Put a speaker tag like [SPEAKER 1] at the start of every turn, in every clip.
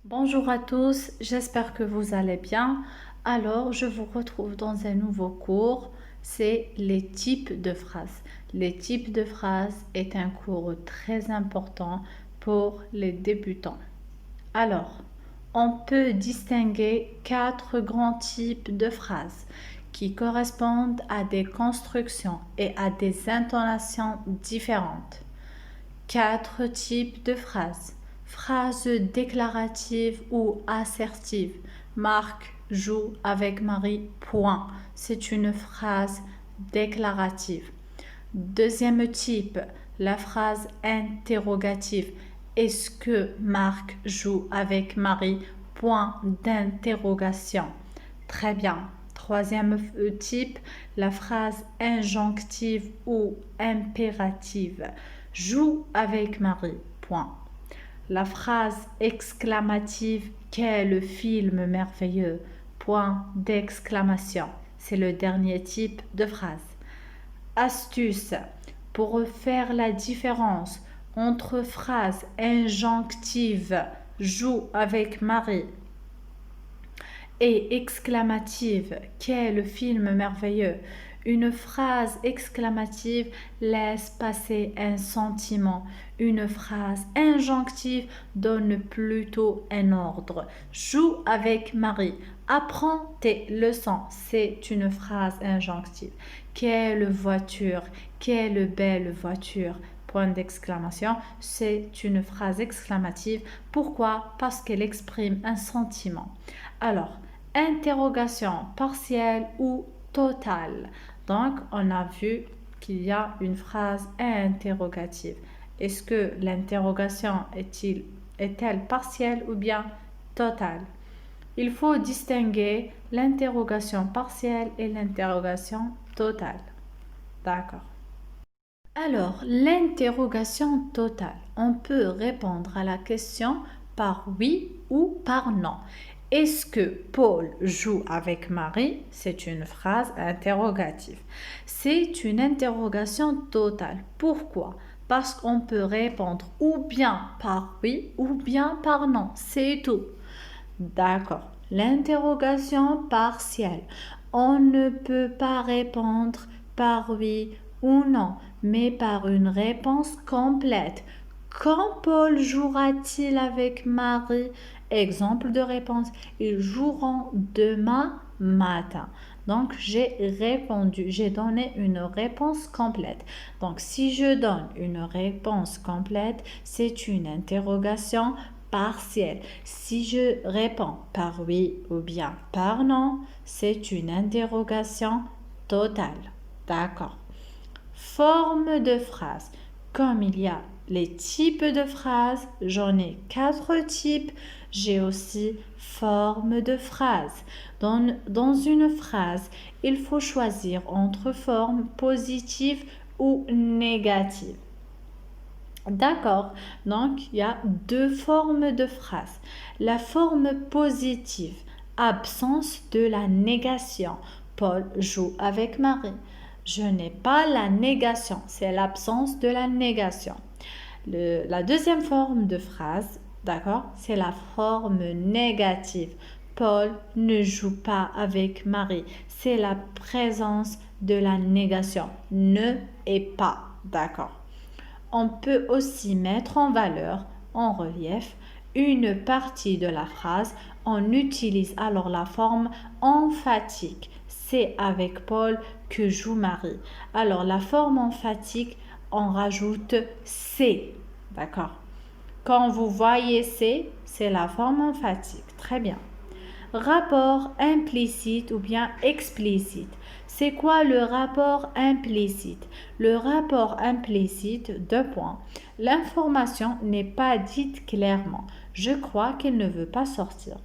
[SPEAKER 1] Bonjour à tous, j'espère que vous allez bien. Alors, je vous retrouve dans un nouveau cours, c'est les types de phrases. Les types de phrases est un cours très important pour les débutants. Alors, on peut distinguer quatre grands types de phrases qui correspondent à des constructions et à des intonations différentes. Quatre types de phrases. Phrases déclaratives ou assertives. Marc joue avec Marie, point. C'est une phrase déclarative. Deuxième type, la phrase interrogative. Est-ce que Marc joue avec Marie? Point d'interrogation. Très bien. Troisième type, la phrase injonctive ou impérative. Joue avec Marie. Point. La phrase exclamative quel film merveilleux. Point d'exclamation. C'est le dernier type de phrase. Astuce pour faire la différence entre phrase injonctive joue avec Marie et exclamative quel film merveilleux. Une phrase exclamative laisse passer un sentiment. Une phrase injonctive donne plutôt un ordre. Joue avec Marie. Apprends tes leçons. C'est une phrase injonctive. Quelle voiture, quelle belle voiture. Point d'exclamation. C'est une phrase exclamative. Pourquoi? Parce qu'elle exprime un sentiment. Alors, interrogation partielle ou totale. Donc, on a vu qu'il y a une phrase interrogative. Est-ce que l'interrogation est-elle partielle ou bien totale? Il faut distinguer l'interrogation partielle et l'interrogation totale. D'accord. Alors, l'interrogation totale. On peut répondre à la question par oui ou par non. Est-ce que Paul joue avec Marie? C'est une phrase interrogative. C'est une interrogation totale. Pourquoi? Parce qu'on peut répondre ou bien par oui ou bien par non. C'est tout. D'accord. L'interrogation partielle. On ne peut pas répondre par oui ou non, mais par une réponse complète. Quand Paul jouera-t-il avec Marie? Exemple de réponse. Ils joueront demain matin. Donc, j'ai répondu, j'ai donné une réponse complète. Donc, si je donne une réponse complète, c'est une interrogation partielle. Si je réponds par oui ou bien par non, c'est une interrogation totale. D'accord. Forme de phrase. Comme il y a les types de phrases, j'en ai quatre types. J'ai aussi forme de phrase. Dans une phrase, il faut choisir entre forme positive ou négative. D'accord, donc il y a deux formes de phrases. La forme positive, absence de la négation. Paul joue avec Marie. Je n'ai pas la négation, c'est l'absence de la négation. La deuxième forme de phrase, d'accord, c'est la forme négative. Paul ne joue pas avec Marie. C'est la présence de la négation. Ne et pas, d'accord. On peut aussi mettre en valeur, en relief, une partie de la phrase. On utilise alors la forme emphatique. C'est avec Paul que joue Marie. Alors la forme emphatique, on rajoute c'est. D'accord. Quand vous voyez c'est la forme emphatique. Très bien. Rapport implicite ou bien explicite. C'est quoi le rapport implicite? Le rapport implicite, deux points. L'information n'est pas dite clairement. Je crois qu'elle ne veut pas sortir.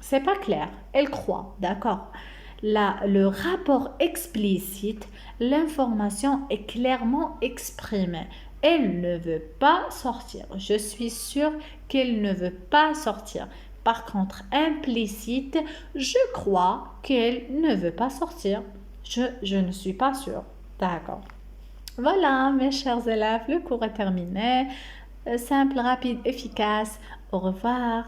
[SPEAKER 1] C'est pas clair. Elle croit, d'accord. Le rapport explicite, l'information est clairement exprimée. Elle ne veut pas sortir. Je suis sûre qu'elle ne veut pas sortir. Par contre, implicite, je crois qu'elle ne veut pas sortir. Je ne suis pas sûre. D'accord. Voilà, mes chers élèves, le cours est terminé. simple, rapide, efficace. Au revoir.